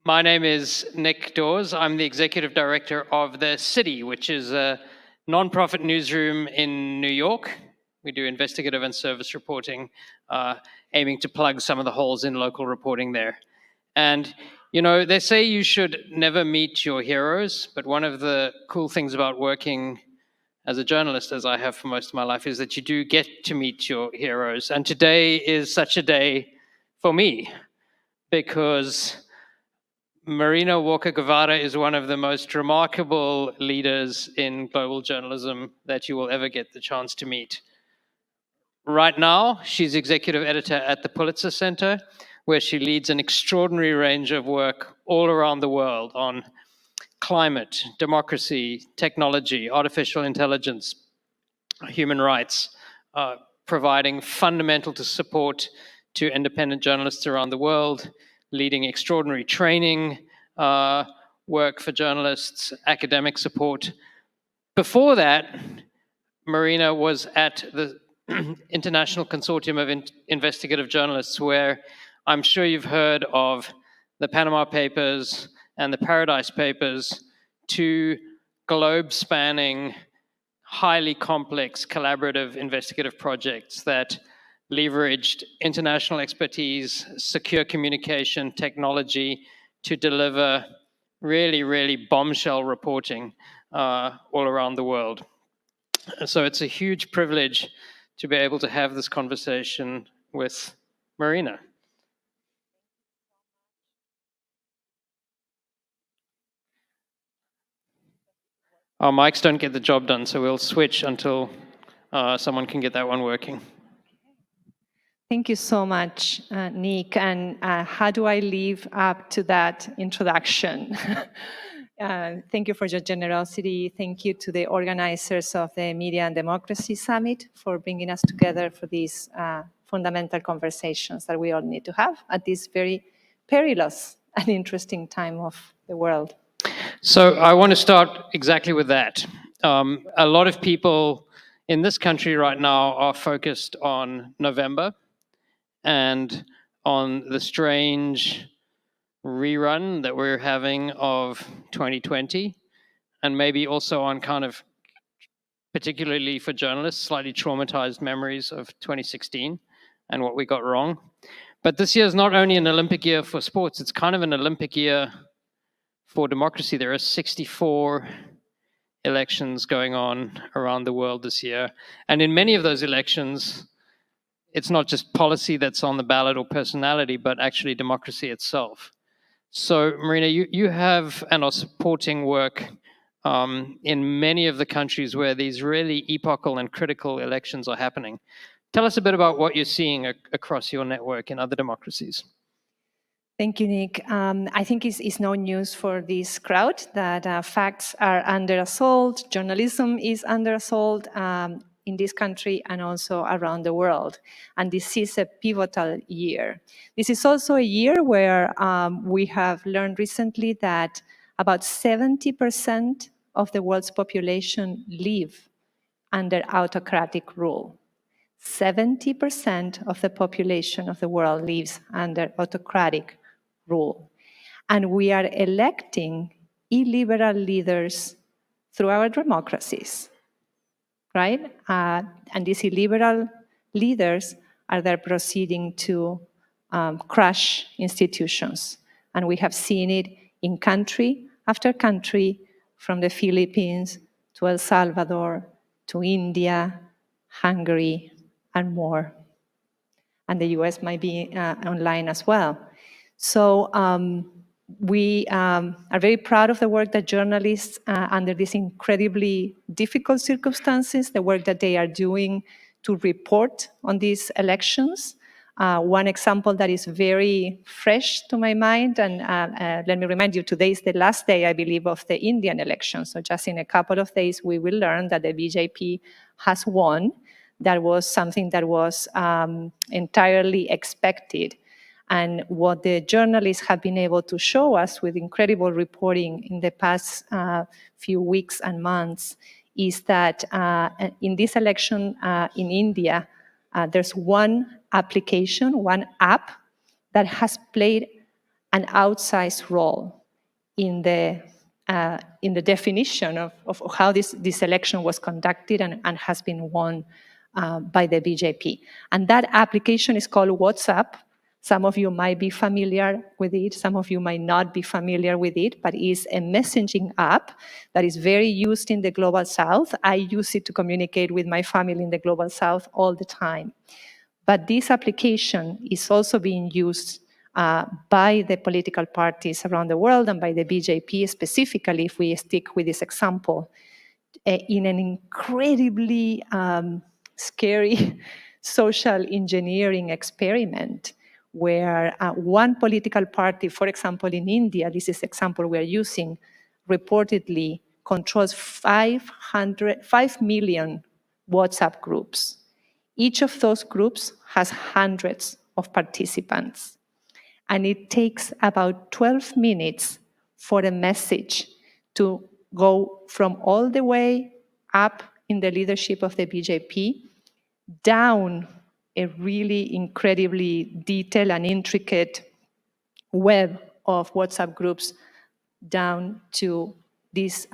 My name is Nick Dawes. I'm the executive director of The City, which is a nonprofit newsroom in New York. We do investigative and service reporting, aiming to plug some of the holes in local reporting there. And, you know, they say you should never meet your heroes, but one of the cool things about working as a journalist, as I have for most of my life, is that you do get to meet your heroes. And today is such a day for me, because Marina Guevara is one of the most remarkable leaders in global journalism that you will ever get the chance to meet. Right now, she's executive editor at the Pulitzer Center, where she leads an extraordinary range of work all around the world on climate, democracy, technology, artificial intelligence, human rights, providing fundamental support to independent journalists around the world, leading extraordinary training work for journalists, academic support. Before that, Marina was at the International Consortium of Investigative Journalists, where I'm sure you've heard of the Panama Papers and the Paradise Papers, two globe-spanning, highly complex, collaborative investigative projects that leveraged international expertise, secure communication, technology to deliver really, really bombshell reporting all around the world. So it's a huge privilege to be able to have this conversation with Marina. Our mics don't get the job done, so we'll switch until someone can get that one working. Thank you so much, Nick. And how do I live up to that introduction? Thank you for your generosity. Thank you to the organizers of the Media and Democracy Summit for bringing us together for these fundamental conversations that we all need to have at this very perilous and interesting time of the world. So I want to start exactly with that. A lot of people in this country right now are focused on November and on the strange rerun that we're having of 2020, and maybe also on kind of, particularly for journalists, slightly traumatized memories of 2016 and what we got wrong. But this year is not only an Olympic year for sports, it's kind of an Olympic year for democracy. There are 64 elections going on around the world this year. And in many of those elections, it's not just policy that's on the ballot or personality, but actually democracy itself. So, Marina, you have and are supporting work in many of the countries where these really epochal and critical elections are happening. Tell us a bit about what you're seeing across your network in other democracies. Thank you, Nick. I think it's no news for this crowd that facts are under assault, journalism is under assault in this country and also around the world. And this is a pivotal year. This is also a year where we have learned recently that about 70% of the world's population live under autocratic rule. 70% of the population of the world lives under autocratic rule. And we are electing illiberal leaders through our democracies, right? And these illiberal leaders are there proceeding to crush institutions. And we have seen it in country after country, from the Philippines to El Salvador to India, Hungary, and more. And the US might be online as well. So we are very proud of the work that journalists, under these incredibly difficult circumstances, the work that they are doing to report on these elections. One example that is very fresh to my mind, and let me remind you, today is the last day, I believe, of the Indian election. So just in a couple of days, we will learn that the BJP has won. That was something that was entirely expected. And what the journalists have been able to show us with incredible reporting in the past few weeks and months is that in this election in India, there's one application, one app that has played an outsized role in the definition of how this election was conducted and has been won by the BJP. And that application is called WhatsApp. Some of you might be familiar with it. Some of you might not be familiar with it, but it's a messaging app that is very used in the Global South. I use it to communicate with my family in the Global South all the time. But this application is also being used by the political parties around the world and by the BJP specifically, if we stick with this example, in an incredibly scary social engineering experiment where one political party, for example, in India, this is the example we are using, reportedly controls 5 million WhatsApp groups. Each of those groups has hundreds of participants. And it takes about 12 minutes for a message to go from all the way up in the leadership of the BJP down a really incredibly detailed and intricate web of WhatsApp groups down to these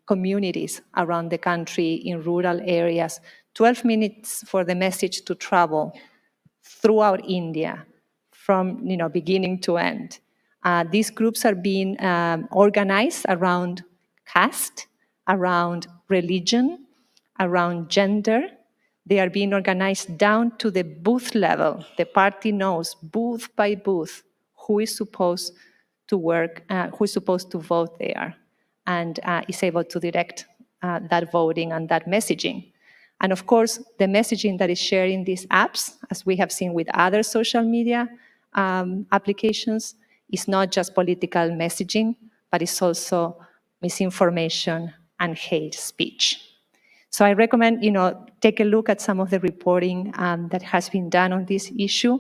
communities around the country in rural areas. 12 minutes for the message to travel throughout India from beginning to end. These groups are being organized around caste, around religion, around gender. They are being organized down to the booth level. The party knows booth by booth who is supposed to work, who is supposed to vote there, and is able to direct that voting and that messaging. And of course, the messaging that is shared in these apps, as we have seen with other social media applications, is not just political messaging, but it's also misinformation and hate speech. So I recommend, take a look at some of the reporting that has been done on this issue.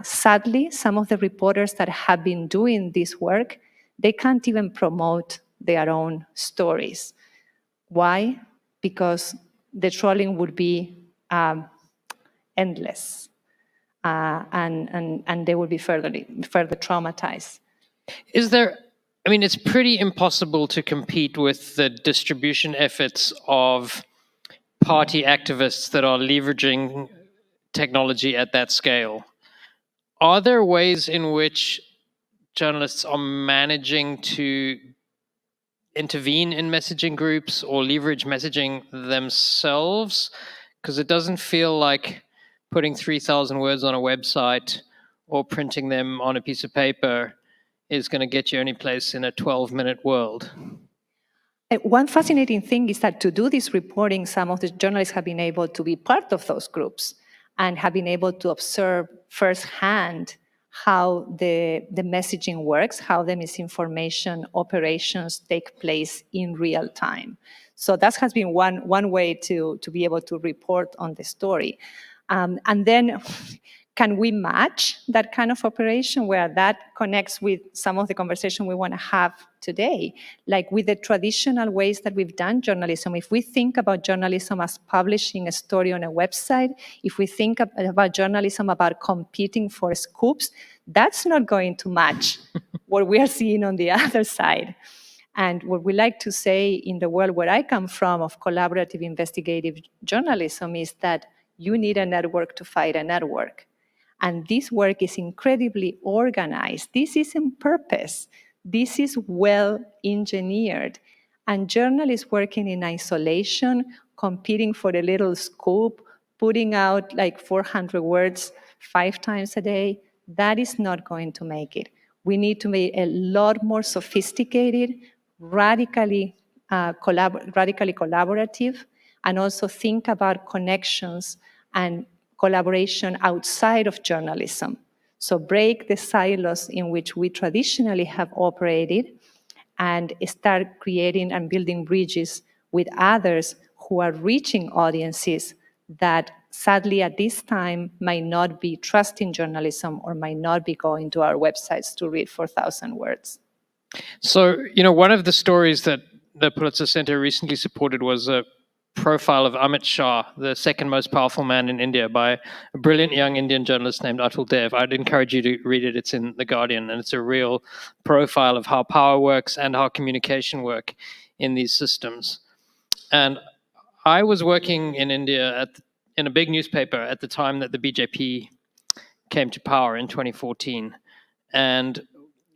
Sadly, some of the reporters that have been doing this work, they can't even promote their own stories. Why? Because the trolling would be endless, and they would be further traumatized. Is there, it's pretty impossible to compete with the distribution efforts of party activists that are leveraging technology at that scale. Are there ways in which journalists are managing to intervene in messaging groups or leverage messaging themselves? Because it doesn't feel like putting 3,000 words on a website or printing them on a piece of paper is going to get you any place in a 12-minute world. One fascinating thing is that to do this reporting, some of the journalists have been able to be part of those groups and have been able to observe firsthand how the messaging works, how the misinformation operations take place in real time. So that has been one way to be able to report on the story. And then can we match that kind of operation where that connects with some of the conversation we want to have today? Like with the traditional ways that we've done journalism, if we think about journalism as publishing a story on a website, if we think about journalism about competing for scoops, that's not going to match what we are seeing on the other side. And what we like to say in the world where I come from of collaborative investigative journalism is that you need a network to fight a network. And this work is incredibly organized. This is on purpose. This is well engineered. And journalists working in isolation, competing for a little scoop, putting out like 400 words 5 times a day, that is not going to make it. We need to be a lot more sophisticated, radically collaborative, and also think about connections and collaboration outside of journalism. So break the silos in which we traditionally have operated and start creating and building bridges with others who are reaching audiences that sadly at this time might not be trusting journalism or might not be going to our websites to read 4,000 words. So, one of the stories that the Pulitzer Center recently supported was a profile of Amit Shah, the second most powerful man in India, by a brilliant young Indian journalist named Atul Dev. I'd encourage you to read it. It's in The Guardian, and it's a real profile of how power works and how communication work in these systems. And I was working in India in a big newspaper at the time that the BJP came to power in 2014. And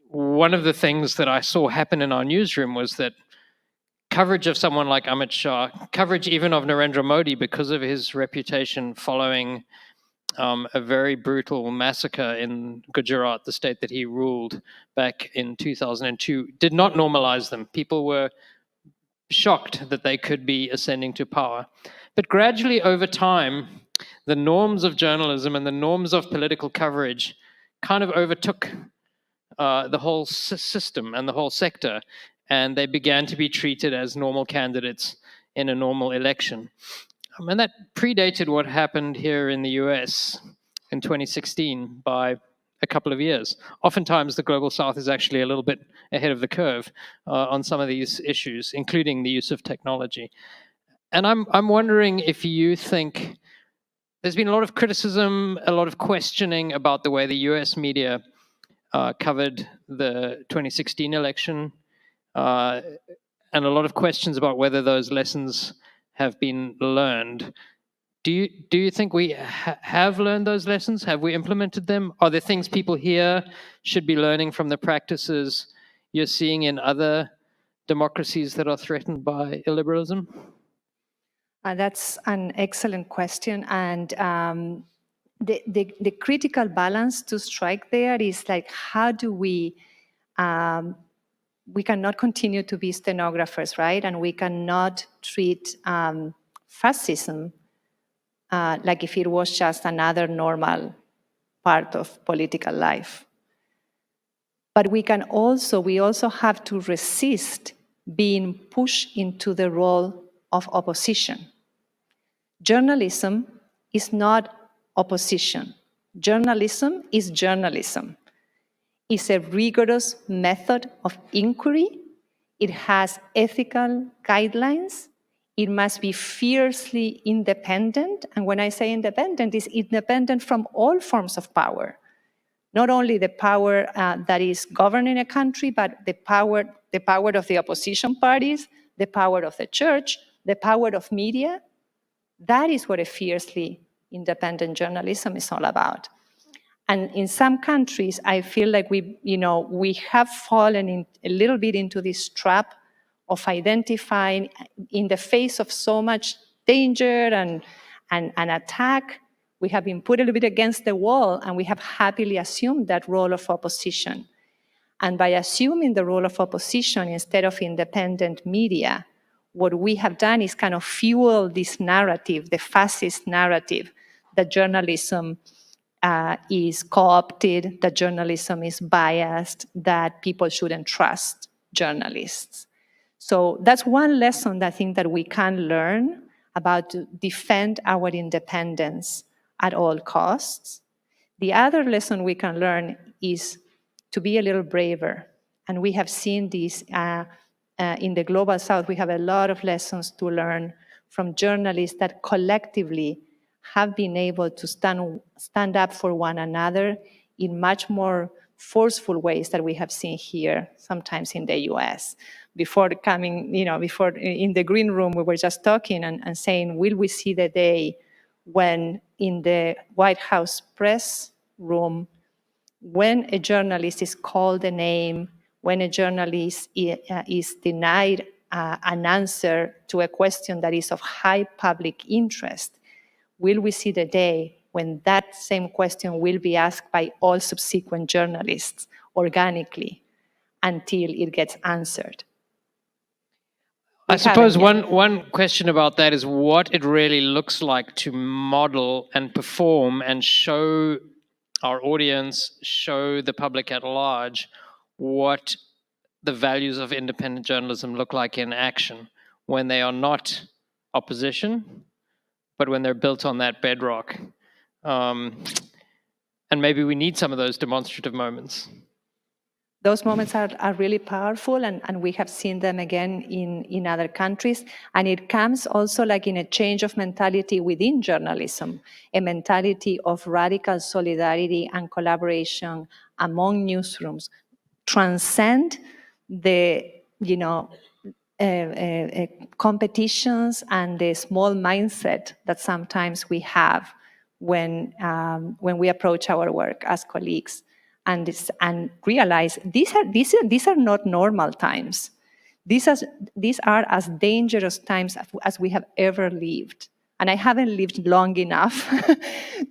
one of the things that I saw happen in our newsroom was that coverage of someone like Amit Shah, coverage even of Narendra Modi, because of his reputation following a very brutal massacre in Gujarat, the state that he ruled back in 2002, did not normalize them. People were shocked that they could be ascending to power. But gradually over time, the norms of journalism and the norms of political coverage kind of overtook the whole system and the whole sector, and they began to be treated as normal candidates in a normal election. And that predated what happened here in the US in 2016 by a couple of years. Oftentimes, the global south is actually a little bit ahead of the curve on some of these issues, including the use of technology. And I'm wondering if you think there's been a lot of criticism, a lot of questioning about the way the US media covered the 2016 election, and a lot of questions about whether those lessons have been learned. Do you think we have learned those lessons? Have we implemented them? Are there things people here should be learning from the practices you're seeing in other democracies that are threatened by illiberalism? That's an excellent question. And the critical balance to strike there is like, how do we cannot continue to be stenographers, right? And we cannot treat fascism like if it was just another normal part of political life. But we also have to resist being pushed into the role of opposition. Journalism is not opposition. Journalism is journalism. It's a rigorous method of inquiry. It has ethical guidelines. It must be fiercely independent. And when I say independent, it's independent from all forms of power. Not only the power that is governing a country, but the power of the opposition parties, the power of the church, the power of media. That is what a fiercely independent journalism is all about. And in some countries, I feel like we have fallen a little bit into this trap of identifying, in the face of so much danger and attack, we have been put a little bit against the wall, and we have happily assumed that role of opposition. And by assuming the role of opposition instead of independent media, what we have done is kind of fuel this narrative, the fascist narrative, that journalism is co-opted, that journalism is biased, that people shouldn't trust journalists. So that's one lesson that I think that we can learn about to defend our independence at all costs. The other lesson we can learn is to be a little braver. And we have seen this in the Global South. We have a lot of lessons to learn from journalists that collectively have been able to stand up for one another in much more forceful ways that we have seen here, sometimes in the US. Before in the green room, we were just talking and saying, will we see the day when in the White House press room, when a journalist is called a name, when a journalist is denied an answer to a question that is of high public interest, will we see the day when that same question will be asked by all subsequent journalists organically until it gets answered? I suppose one question about that is what it really looks like to model and perform and show our audience, show the public at large, what the values of independent journalism look like in action when they are not opposition, but when they're built on that bedrock. And maybe we need some of those demonstrative moments. Those moments are really powerful, and we have seen them again in other countries. And it comes also like in a change of mentality within journalism, a mentality of radical solidarity and collaboration among newsrooms, transcend the, competitions and the small mindset that sometimes we have when we approach our work as colleagues, and realize these are not normal times. These are as dangerous times as we have ever lived. And I haven't lived long enough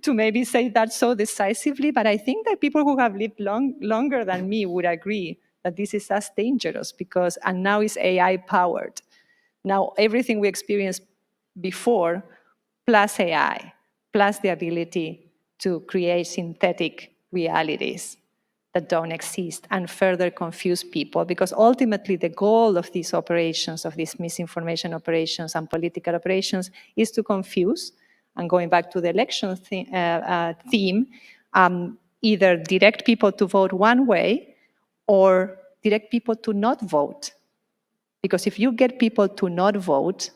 to maybe say that so decisively, but I think that people who have lived longer than me would agree that this is as dangerous, because, and now it's AI powered. Now everything we experienced before, plus AI, plus the ability to create synthetic realities that don't exist and further confuse people, because ultimately the goal of these operations, of these misinformation operations and political operations, is to confuse. And going back to the election theme, either direct people to vote one way or direct people to not vote. Because if you get people to not vote,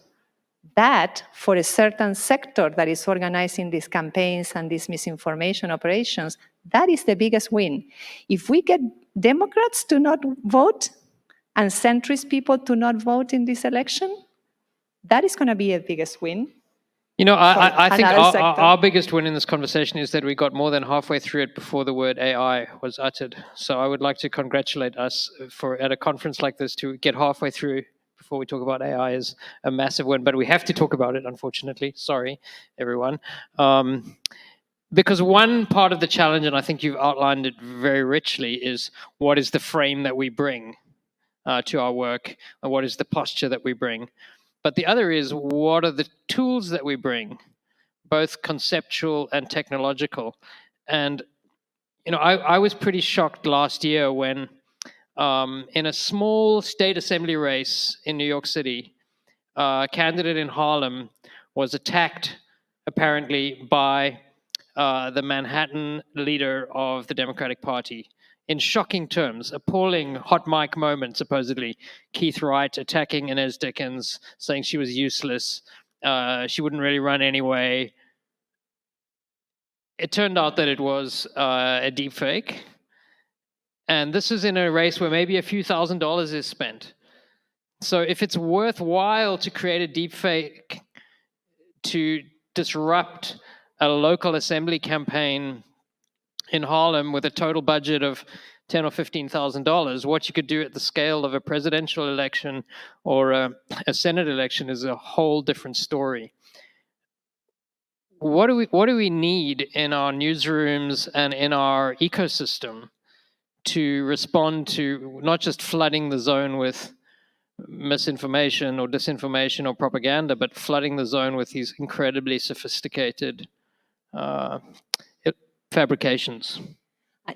that, for a certain sector that is organizing these campaigns and these misinformation operations, that is the biggest win. If we get Democrats to not vote and centrist people to not vote in this election, that is going to be a biggest win. I think our biggest win in this conversation is that we got more than halfway through it before the word AI was uttered. So I would like to congratulate us at a conference like this to get halfway through before we talk about AI is a massive win. But we have to talk about it, unfortunately. Sorry, everyone. Because one part of the challenge, and I think you've outlined it very richly, is what is the frame that we bring to our work, and what is the posture that we bring. But the other is, what are the tools that we bring, both conceptual and technological? And, I was pretty shocked last year when in a small state assembly race in New York City, a candidate in Harlem was attacked, apparently, by the Manhattan leader of the Democratic Party in shocking terms, appalling hot mic moment, supposedly. Keith Wright attacking Inez Dickens, saying she was useless. She wouldn't really run anyway. It turned out that it was a deep fake. And this is in a race where maybe a few $1,000s is spent. So if it's worthwhile to create a deep fake to disrupt a local assembly campaign in Harlem with a total budget of $10,000 or $15,000, what you could do at the scale of a presidential election or a Senate election is a whole different story. What do we need in our newsrooms and in our ecosystem to respond to not just flooding the zone with misinformation or disinformation or propaganda, but flooding the zone with these incredibly sophisticated fabrications?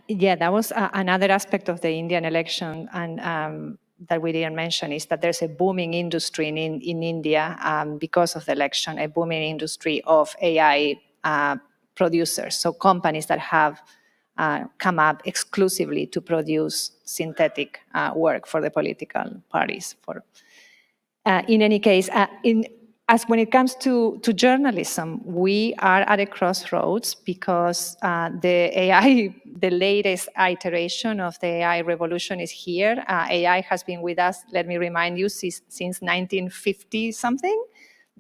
Yeah, that was another aspect of the Indian election, and that we didn't mention, is that there's a booming industry in India because of the election, a booming industry of AI producers, so companies that have come up exclusively to produce synthetic work for the political parties. In any case, as when it comes to journalism, we are at a crossroads because the latest iteration of the AI revolution is here. AI has been with us, let me remind you, since 1950 something.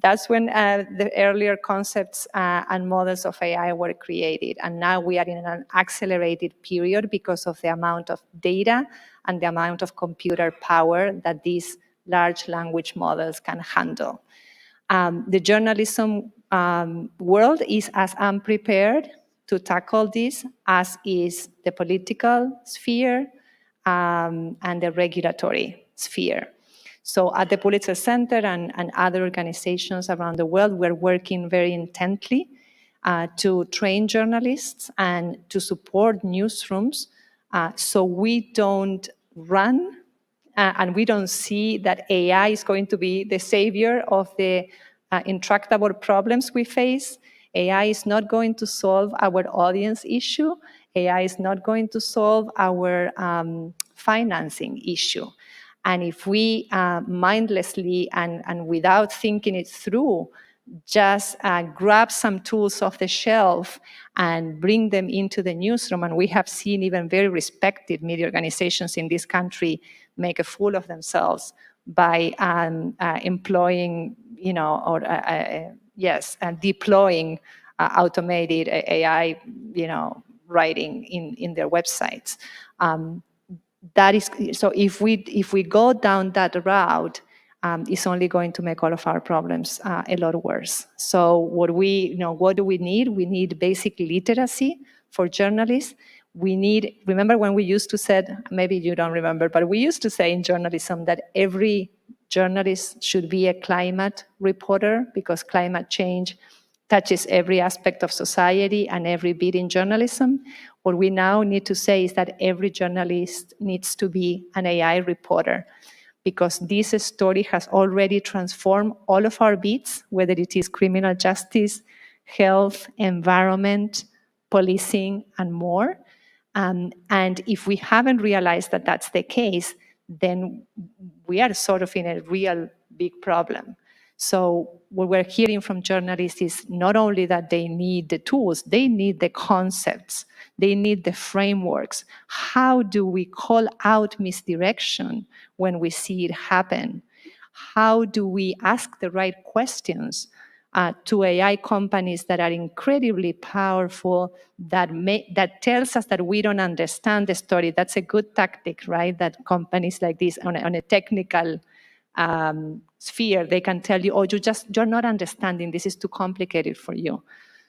That's when the earlier concepts and models of AI were created. And now we are in an accelerated period because of the amount of data and the amount of computer power that these large language models can handle. The journalism world is as unprepared to tackle this as is the political sphere and the regulatory sphere. So at the Pulitzer Center and other organizations around the world, we're working very intently to train journalists and to support newsrooms so we don't run and we don't see that AI is going to be the savior of the intractable problems we face. AI is not going to solve our audience issue. AI is not going to solve our financing issue. And if we mindlessly and without thinking it through, just grab some tools off the shelf and bring them into the newsroom, and we have seen even very respected media organizations in this country make a fool of themselves by employing, deploying automated AI, writing in their websites. That is, so if we go down that route, it's only going to make all of our problems a lot worse. So what do we need? We need basic literacy for journalists. We need, remember when we used to say, maybe you don't remember, but we used to say in journalism that every journalist should be a climate reporter, because climate change touches every aspect of society and every bit in journalism. What we now need to say is that every journalist needs to be an AI reporter, because this story has already transformed all of our beats, whether it is criminal justice, health, environment, policing, and more. And if we haven't realized that that's the case, then we are sort of in a real big problem. So what we're hearing from journalists is not only that they need the tools, they need the concepts, they need the frameworks. How do we call out misdirection when we see it happen? How do we ask the right questions to AI companies that are incredibly powerful, that tells us that we don't understand the story? That's a good tactic, right? That companies like this on a technical sphere, they can tell you, oh, you're not understanding, this is too complicated for you.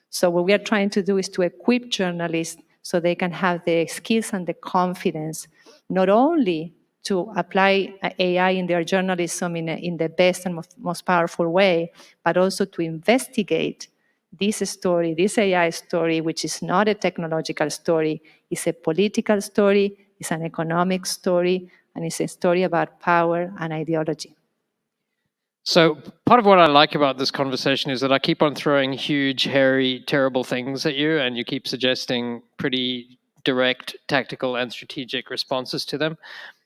So what we are trying to do is to equip journalists so they can have the skills and the confidence, not only to apply AI in their journalism in the best and most powerful way, but also to investigate this story, this AI story, which is not a technological story, it's a political story, it's an economic story, and it's a story about power and ideology. So part of what I like about this conversation is that I keep on throwing huge, hairy, terrible things at you, and you keep suggesting pretty direct, tactical, and strategic responses to them.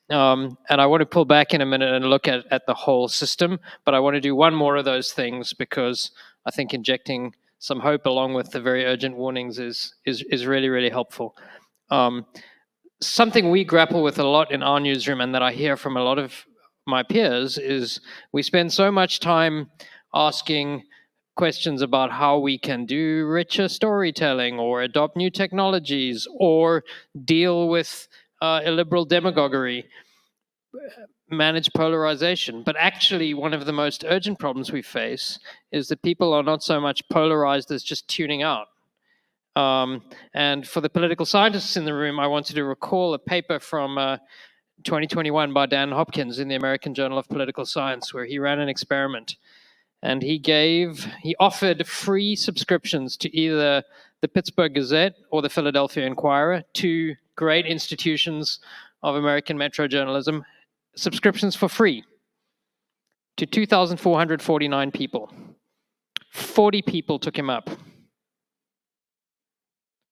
And I want to pull back in a minute and look at the whole system, but I want to do one more of those things because I think injecting some hope along with the very urgent warnings is really, really helpful. Something we grapple with a lot in our newsroom, and that I hear from a lot of my peers, is we spend so much time asking questions about how we can do richer storytelling or adopt new technologies or deal with illiberal demagoguery, manage polarization. But actually, one of the most urgent problems we face is that people are not so much polarized as just tuning out. And for the political scientists in the room, I wanted to recall a paper from 2021 by Dan Hopkins in the American Journal of Political Science, where he ran an experiment. And he offered free subscriptions to either the Pittsburgh Gazette or the Philadelphia Inquirer, two great institutions of American metro journalism, subscriptions for free to 2,449 people. 40 people took him up.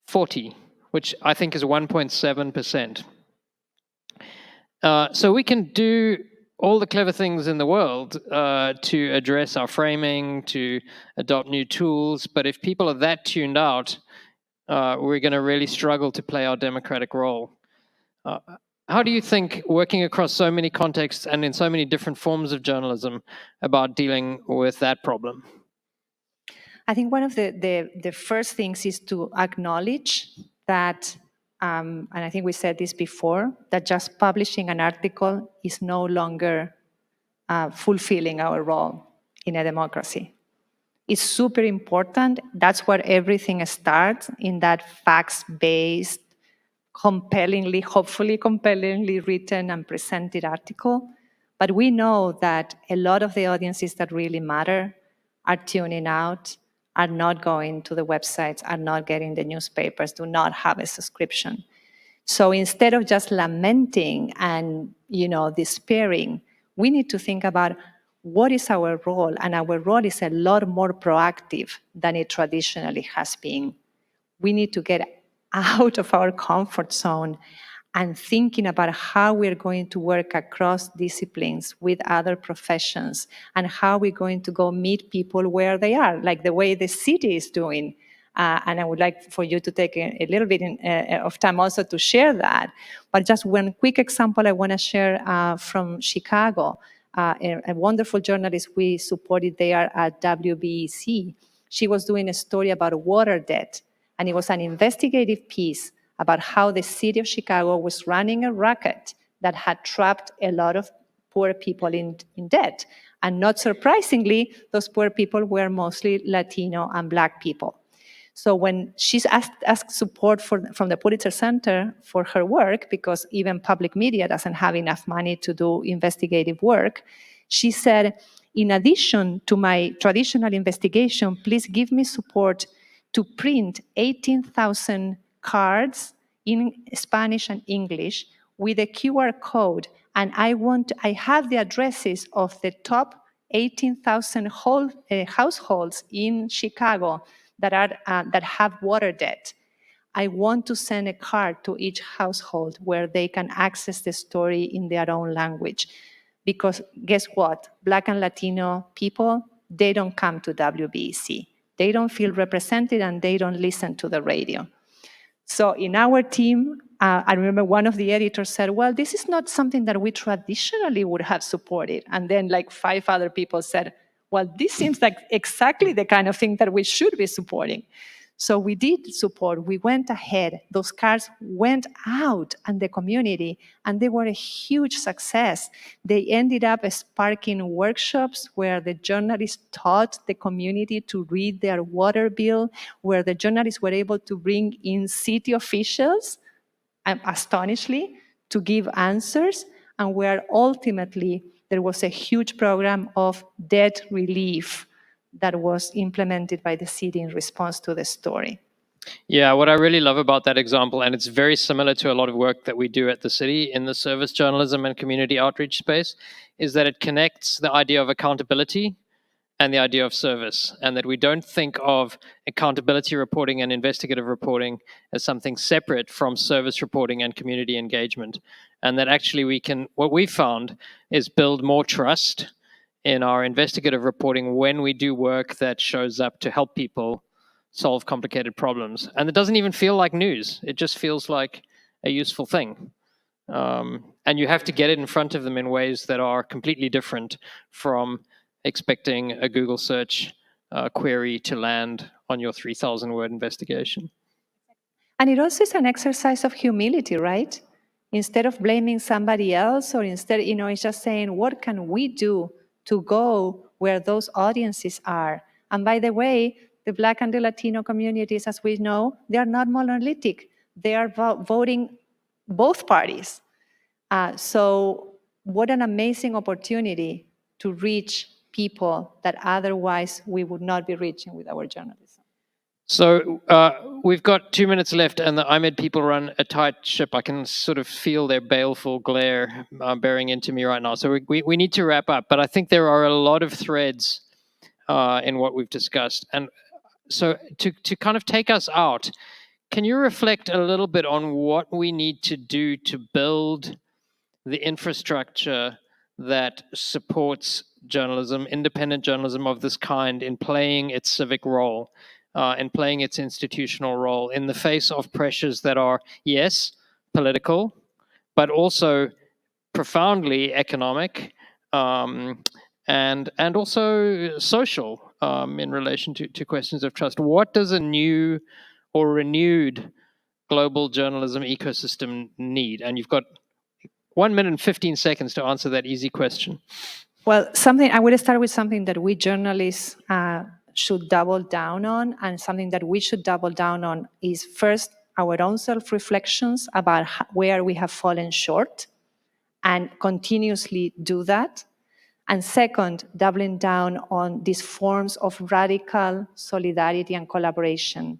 40, which I think is 1.7%. So we can do all the clever things in the world to address our framing, to adopt new tools, but if people are that tuned out, we're going to really struggle to play our democratic role. How do you think, working across so many contexts and in so many different forms of journalism, about dealing with that problem? I think one of the first things is to acknowledge that, and I think we said this before, that just publishing an article is no longer fulfilling our role in a democracy. It's super important. That's where everything starts, in that facts-based, hopefully compellingly written and presented article. But we know that a lot of the audiences that really matter are tuning out, are not going to the websites, are not getting the newspapers, do not have a subscription. So instead of just lamenting and despairing, we need to think about what is our role, and our role is a lot more proactive than it traditionally has been. We need to get out of our comfort zone and thinking about how we're going to work across disciplines with other professions and how we're going to go meet people where they are, like the way the city is doing. And I would like for you to take a little bit of time also to share that. But just one quick example I want to share from Chicago. A wonderful journalist we supported there at WBEC. She was doing a story about water debt, and it was an investigative piece about how the city of Chicago was running a racket that had trapped a lot of poor people in debt. And not surprisingly, those poor people were mostly Latino and Black people. So when she's asked support from the Pulitzer Center for her work, because even public media doesn't have enough money to do investigative work, she said, in addition to my traditional investigation, please give me support to print 18,000 cards in Spanish and English with a QR code. And I have the addresses of the top 18,000 households in Chicago that have water debt. I want to send a card to each household where they can access the story in their own language. Because guess what? Black and Latino people, they don't come to WBEC. They don't feel represented and they don't listen to the radio. So in our team, I remember one of the editors said, well, this is not something that we traditionally would have supported. And then like 5 other people said, well, this seems like exactly the kind of thing that we should be supporting. So we did support, we went ahead, those cards went out in the community and they were a huge success. They ended up sparking workshops where the journalists taught the community to read their water bill, where the journalists were able to bring in city officials, astonishingly, to give answers, and where ultimately there was a huge program of debt relief that was implemented by the city in response to the story. Yeah, what I really love about that example, and it's very similar to a lot of work that we do at the city in the service journalism and community outreach space, is that it connects the idea of accountability and the idea of service, and that we don't think of accountability reporting and investigative reporting as something separate from service reporting and community engagement. And that actually what we found is build more trust in our investigative reporting when we do work that shows up to help people solve complicated problems. And it doesn't even feel like news. It just feels like a useful thing. And you have to get it in front of them in ways that are completely different from expecting a Google search query to land on your 3,000 word investigation. And it also is an exercise of humility, right? Instead of blaming somebody else, or instead, it's just saying, what can we do to go where those audiences are? And by the way, the Black and the Latino communities, as we know, they are not monolithic. They are voting both parties. So what an amazing opportunity to reach people that otherwise we would not be reaching with our journalism. So we've got 2 minutes left, and the IMED people run a tight ship. I can sort of feel their baleful glare bearing into me right now. So we need to wrap up. But I think there are a lot of threads in what we've discussed. And so to kind of take us out, can you reflect a little bit on what we need to do to build the infrastructure that supports journalism, independent journalism of this kind, in playing its civic role, in playing its institutional role in the face of pressures that are, yes, political, but also profoundly economic, and also social, in relation to questions of trust? What does a new or renewed global journalism ecosystem need? And you've got 1 minute and 15 seconds to answer that easy question. Well, I would start with something that we journalists should double down on, and something that we should double down on is first our own self-reflections about where we have fallen short, and continuously do that. And second, doubling down on these forms of radical solidarity and collaboration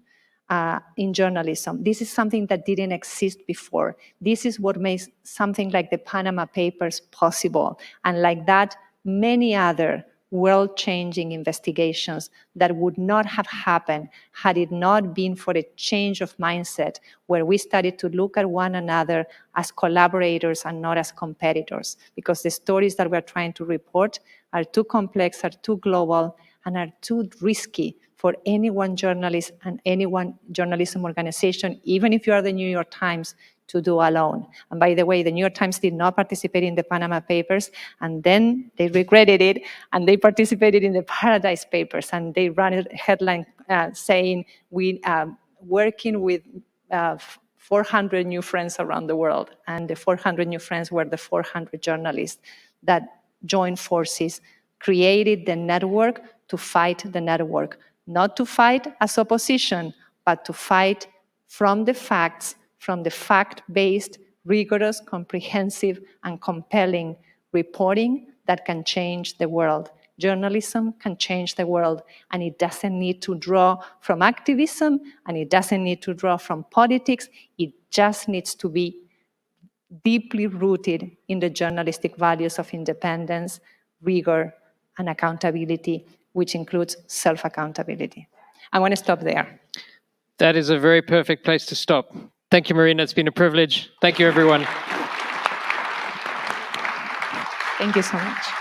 in journalism. This is something that didn't exist before. This is what makes something like the Panama Papers possible. And like that, many other world-changing investigations that would not have happened had it not been for a change of mindset where we started to look at one another as collaborators and not as competitors, because the stories that we're trying to report are too complex, are too global, and are too risky for any one journalist and any one journalism organization, even if you are the New York Times, to do alone. And by the way, the New York Times did not participate in the Panama Papers, and then they regretted it, and they participated in the Paradise Papers, and they ran a headline saying, we working with 400 new friends around the world. And the 400 new friends were the 400 journalists that joined forces, created the network to fight the network, not to fight as opposition, but to fight from the facts, from the fact-based, rigorous, comprehensive, and compelling reporting that can change the world. Journalism can change the world, and it doesn't need to draw from activism, and it doesn't need to draw from politics. It just needs to be deeply rooted in the journalistic values of independence, rigor, and accountability, which includes self-accountability. I want to stop there. That is a very perfect place to stop. Thank you, Marina. It's been a privilege. Thank you, everyone. Thank you so much.